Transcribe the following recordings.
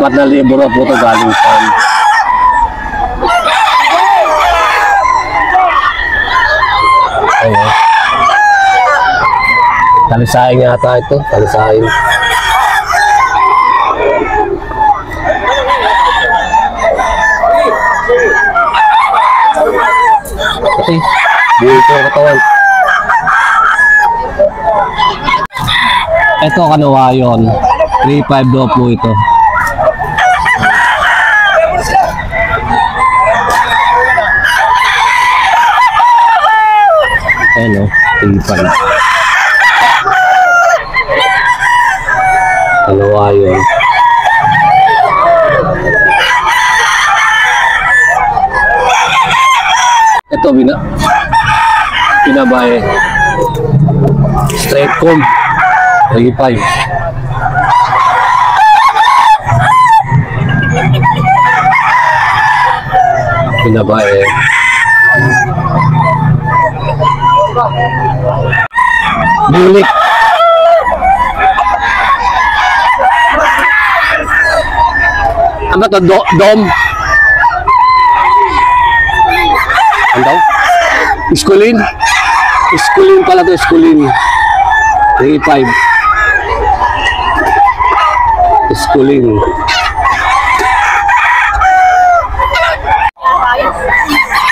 4,000 na po ito galing farm. Ayan. Talisain yata ito. Talisain. Okay. Dito ang katawan. Ito kanawayon. 3,500 daw po ito. Ayan o. 3,500. Kanawayon. Ito binabae. Straight comb. 3,500. Binabae. Bulik. Ano to? Dom? Ano daw? Iskulin? Iskulin pala to, iskulin. 3,500. Iskulin.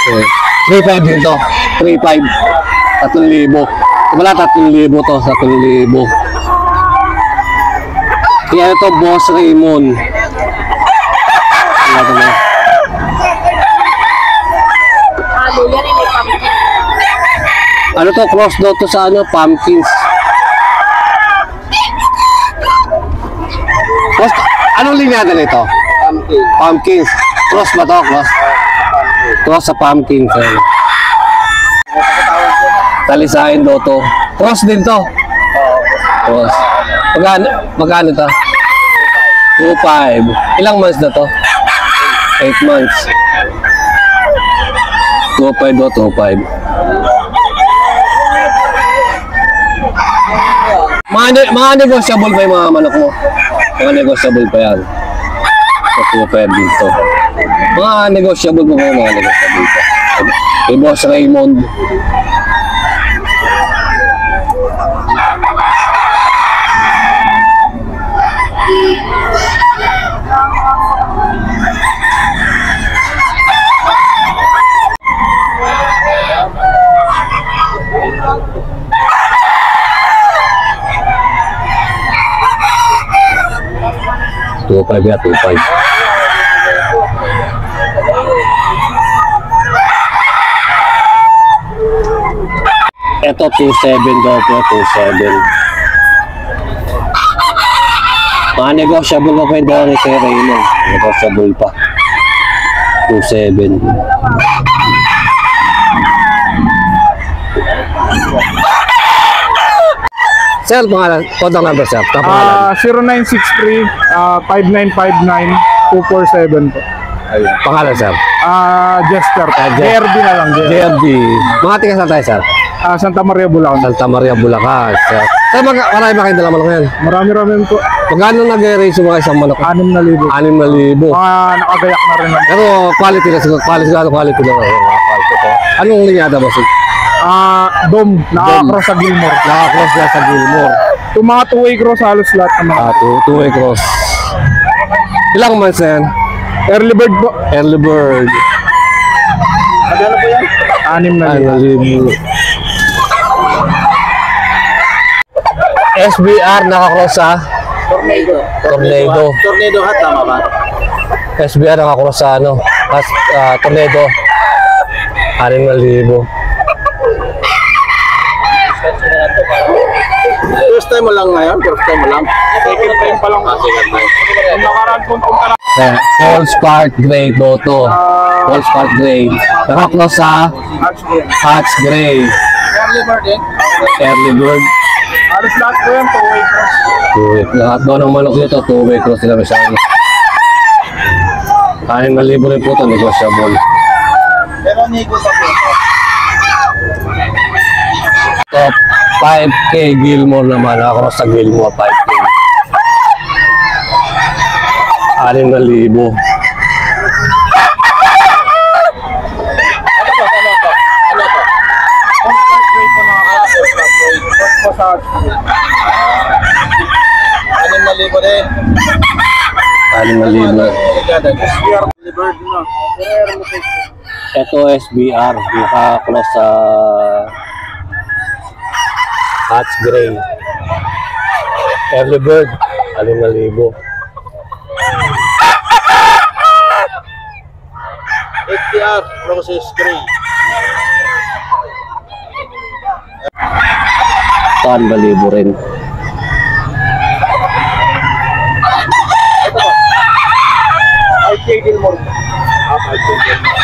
Okay. 3,500 din to. 3,500. 3,000. Wala 3,000 to. 3,000. Kaya ito, Boss Raymond. Ano ito na? Ano to? Cross daw to sa ano? Pumpkins. Cross, anong linyada nito? Pumpkins. Pumpkins. Cross ba to? Cross? Cross sa pumpkins. Talisain daw to. Cross din to. Cross. Magkano to? 2,500. Ilang months na to? 8 months. 2,500 daw, 2,500. Mga negotiable pa yung mga manok mo. Mga negotiable pa yan. So, 2,500 dito. Mga negotiable pa mga negotiable pa. Kay Boss Raymond. $2,500 ya, $2,500. Ito 2,700 daw po, 2,700. Mga negotiable pa yung daw ni Sir Raymond. Negotiable pa. 2,700. Sir, pangalan, contact number sir. 0963-5959-247 po. Ayun. Pangalan sir? Jester. JRD na lang. JRD. Mga tiga saan tayo sir? Santa Maria, Bulacan. Santa Maria, Bulacan. Sir, marami ba kayong dalang manok ngayon? Marami po. Magkano nag-raise yung mga isang manok? 6,000. 6,000. Nakagayak na rin. Pero quality na siguro. Quality na. Anong linyada ba sir? Dom, naka-cross sa Gilmore. Naka-cross na sa Gilmore. Yung mga two-way cross halos lahat naman. Two-way cross. Ilang months na yan? Early bird po. Early bird. Ano po yan? 6,000. SBR naka-cross sa Tornado. Tornado hat, tama ba? SBR naka-cross sa ano? Tornado. 6,000. First time mo lang ngayon? First time mo lang? Second time pa lang. Second time. Yung nakaraan punta na. Paul Spark Gray to. Paul Spark Gray. Naka-cross sa Hatch Gray. Early bird din? Early bird. Halos lahat po yan, two-way cross. Lahat daw ng manok dito, two-way cross nila masyado. 6,000 rin po ito, negotiable. Pero nego sa po. Top 5K Gilmore naman. Naka-cross sa Gilmore, 5K. 6,000. Ano na libo din? 6,000. Bird na. Ito SBR, naka-close sa Hatch Gray. Early bird, 5,000. XTR, process gray. 6,000 rin. RK Gilmore. RK Gilmore.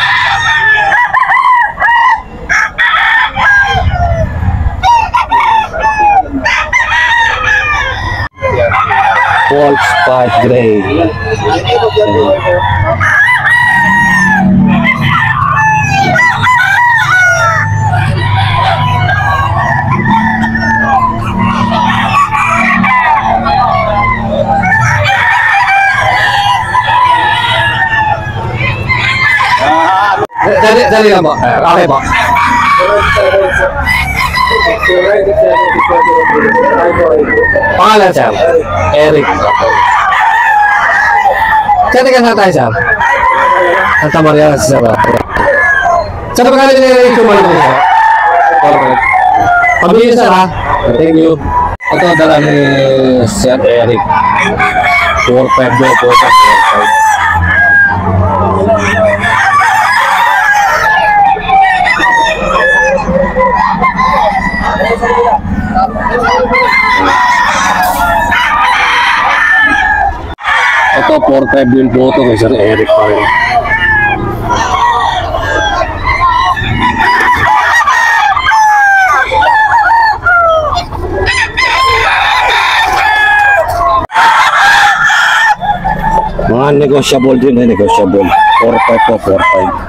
Wolf Spot Gray. Dali lang po. Okay po. Pangalan, sir? Eric. Saan ka tayo, sir? Santa Maria, sir. Saan na pagkalit nila yung sumali ko, sir? Pabili, sir, ha? Thank you. Ito, dala ni Sir Eric. 4-5 daw po, sir. 4-5. Ito, 4-5 din po ito kay Sir Eric pa rin. Mga negotiable din, negotiable. 4-5 po, 4-5.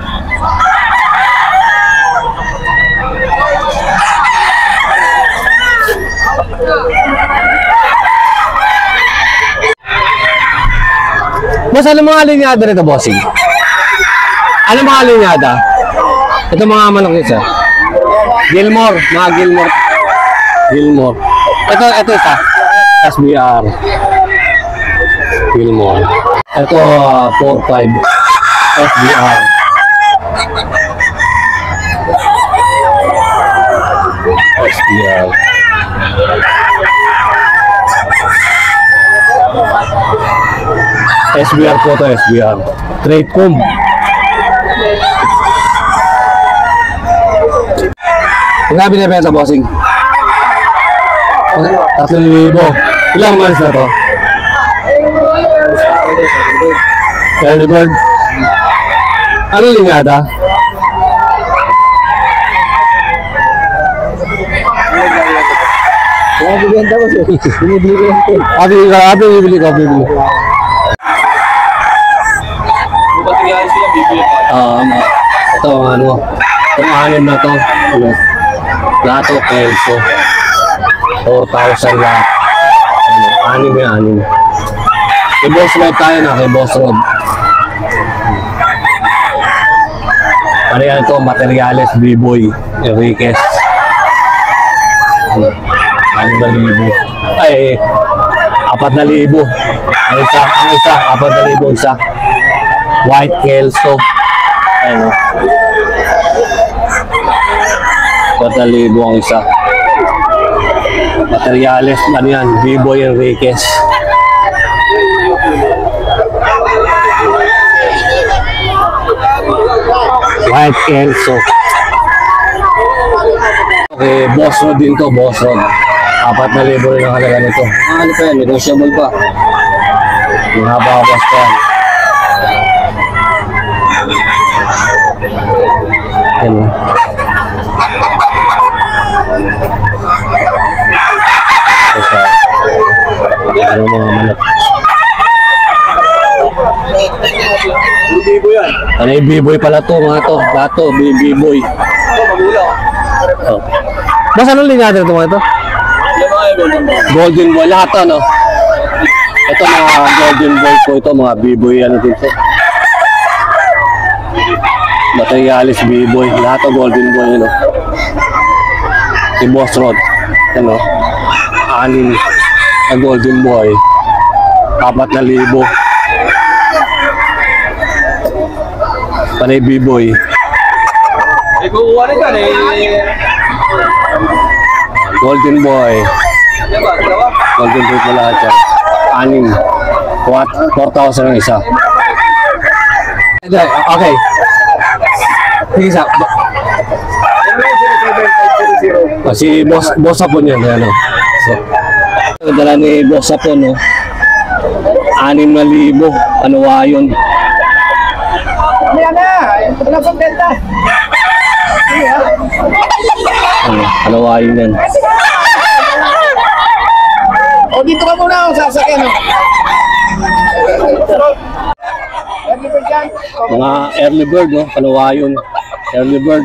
Boss, ano mga linyada rito, bossing? Ano mga linyada? Ito mga manok nito, sir. Gilmore, mga Gilmore. Gilmore. Ito isa. SBR. Gilmore. Ito, 4-5. SBR. SBR. SBR po ito, SBR. Trade comb. Nga binibenta, bossing? 3,000. Ilang months na to? Early bird. Ano linyada? Bibenta ko siya. Binibili ko lang ito. Bibili ko. Ito ano, itong anim na to, lato Kelso, 4,000 lahat. Anim yung anim. Kay Boss Rob tayo na, kay Boss Rob. Ano yan ito, Materials, B-Boy, Enriquez. 5,000. Ay, 4,000. Ang isa, 4,000 isa. White Kelso. Ano? 4,000 ang isa. Materials, ano yan? B-Boy Enriquez. White Kelso. Okay, Boss Road din to, Boss Road. 4,000 rin ang halaga nito. Ano pa yan? Negotiable pa. Yung haba-habas pa yan. Ano? Ano mga manok? Bibo yan. Ano yung B-Boy pala to, mga to? Lato, B-Boy. Ito, magulang. Oh. Basta anong linyada ito mga ito? Yan mga golden. Golden Boy, lahat ano? Ito Ito mga golden boy po ito, mga b-boy ano dito. Materialis b-boy, lahat ng golden boy ano. Si Boss Rod, ano, 6 na golden boy, 4,000. Panay b-boy. Kukuha na dyan Golden boy. Golden boy po lahat yan. 4,000 ang isa. Okay. Sige sa. Si Boss Sapon yan. Ano. So, dala ni Boss Sapon, no? 6,000. Ano yun? Yan na! Wala pang benta! Ano yun yan? O dito ka muna ako sasakyan. Mga early bird, no? Kanawayon. Early bird.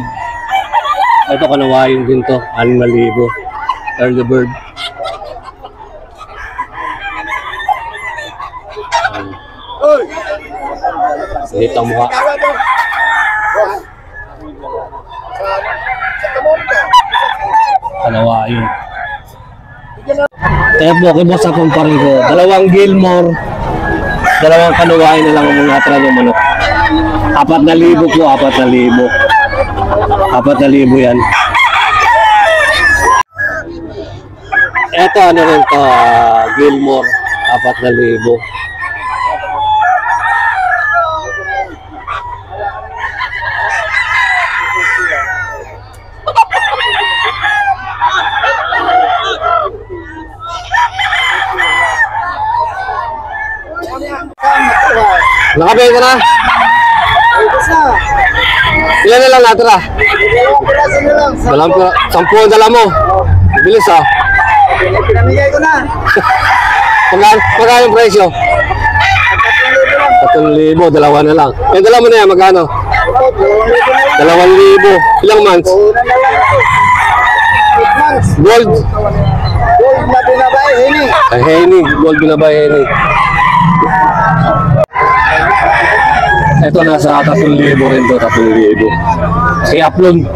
Ito kanawayon din to. 6,000. Early bird. Dito ang mukha. Kanawayon. Kaya po, kay Boss Sapon pa rin ko. 2 Gilmore. 2 kanawayon na lang ang mga atras ng manok. 4,000 po, 4,000. 4,000 yan. Eto ano rin to, Gilmore. 4,000. Nakabenta na? Ilan na lang natira? Dalam ko, 10 ang dala mo. Bilis ah. Pinamigay ko na. Magkano yung presyo? 3,000, 2 na lang. Yung dala mo na yan, magkano? 2,000. Ilang months? 8 months. Gold. Gold na binabay, Henny. Ay, Henny. Gold binabay, Henny. Ito nasa 3,000 rin to, 3,000. Si Aplon.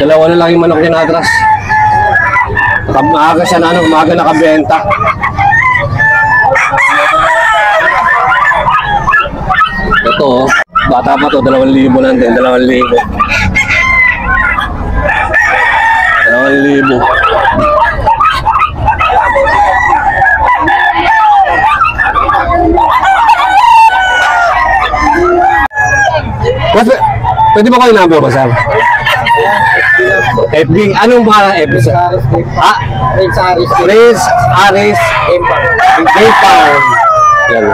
2 na lang yung manok niya natras. Maaga siya na ano, maaga nakabenta. Ito, bata pa to, 2,000 lang din, 2,000. 2,000. Pwede ba ko yung number ko, sir? FB, anong pangalan FB, sir? Prince Aris Impar. Yan.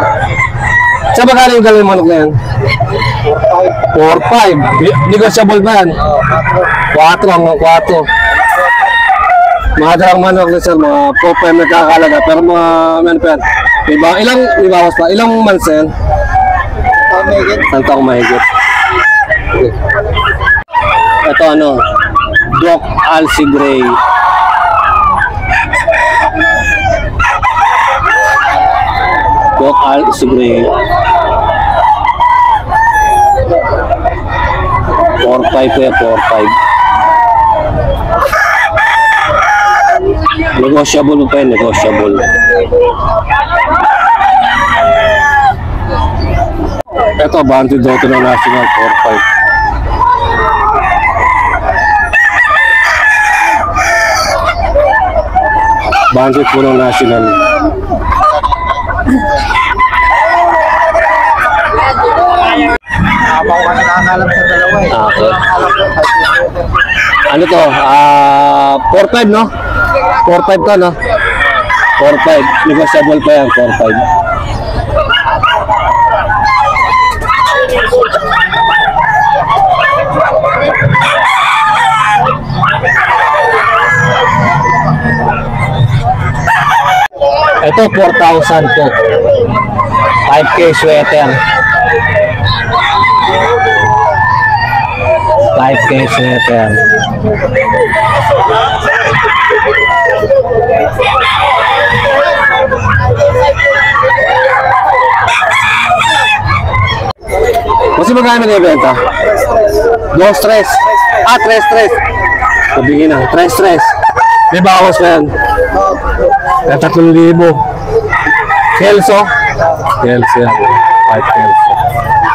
Sa magkano yung galawin manok na yan? 4,500. Negotiable ba yan? 4 hanggang 4. Mga dalang manok na sir, mga 4,500 na kakalaga. Pero mga, ano pa yan? Ilang bawas pa? Ilang months na yan? Saan taong mahigit? Ito ano, Doc Alcy Gray. Doc Alcy Gray. 4,500 po yan, 4,500. Negotiable pa yan, negotiable. Ito, Banty Dotto ng National 4,500. Banty po ng National. Abaw ka nakakalam sa dalawa eh. Okay. Ano to? 4,500 no? 4,500 to no? 4,500. Negotiable pa yan, 4,500. Ito 4,000 po. 5K sweater. 5K sweater. Kasi magkano na ibenta? 2-3. Ah, 3-3. Sabihin na, 3-3. May bawas pa yan. Kaya 3,000. Kelso? Kelso yan. 5 Kelso.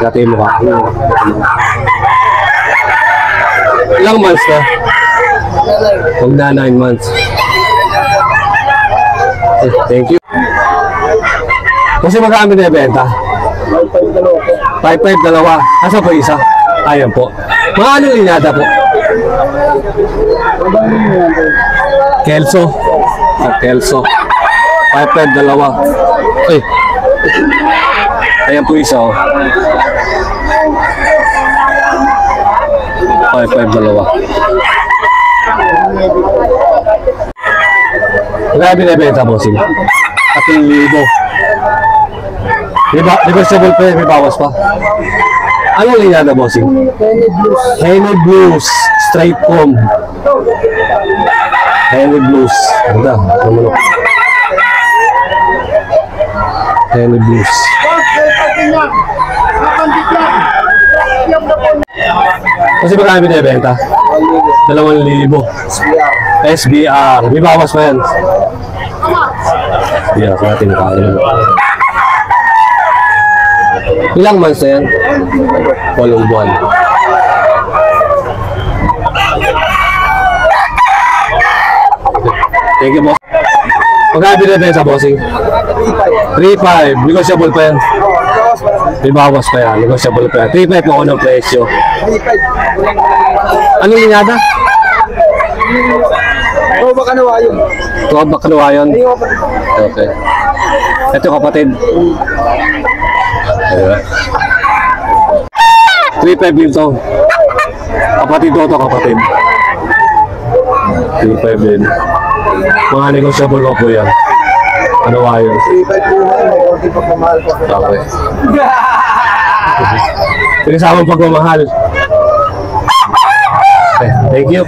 Gati mo ka. Ilang months na? Huwag na 9 months. Thank you. Kasi magkano na ibenta? 5-5 dalawa. Asa po isa? Ayan po. Mga ano linyada po? Kelso. Kelso. 5-5 dalawa. Ay. Ayan po isa oh. 5-5 dalawa. Grabe na ibenta po sila. 3,000. Negotiable pa yan, may bawas pa. Anong linyada, bossing? Henny Blues. Straight comb. Henny Blues. Ganda. Henny Blues. Kasi marami na ibenta. 2,000. SBR. May bawas pa yan. SBR. Sa ating kakain. Ilang months na yan? 8 buwan. Thank you, boss. Magkano binibenta, bossing? 3,500. Negotiable pa yan. May bawas pa yan. Negotiable pa yan. 3,500 mo ng presyo. Anong linyada? Oo, baka nawa yun. Ito ba kanuwayan? Okay. Ito kapatid. 3,500 din to. Kapatid ko to, kapatid. 3,500 din. Mga negotiable ko po yan. Ano ba yun? 3,500 po na yun. Hindi pa pamahal po. Okay. Pinasamang pagmamahal. Okay, thank you.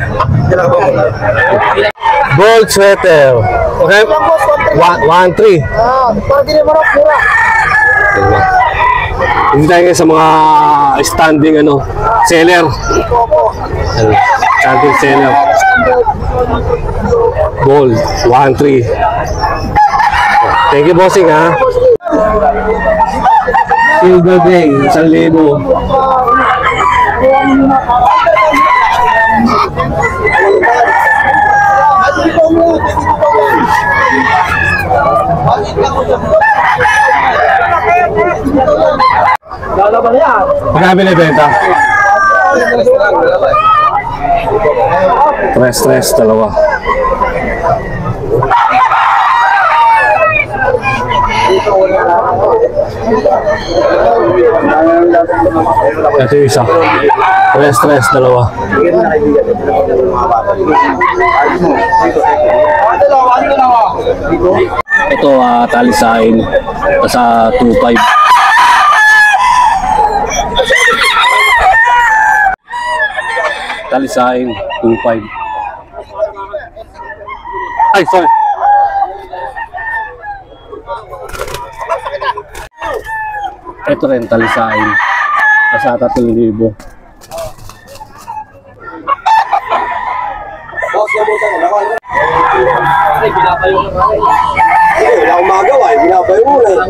Gold sweater. Okay. 1,300. Para din mo mura. Hindi tayo sa mga standing ano, seller. Standing seller. Gold, 1,300. Thank you, bossing, ha. Silver Day, 1,000. Lalaban yan. Magkano binibenta? 3,300, dalawa. Ito yung isa. 3,300, dalawa. Ito, talisain sa 2,500. Talisain 2,500. Ay, sorry. Ito rin, talisain. Nasa 3,000. Wala akong magawa, binabayo mo na.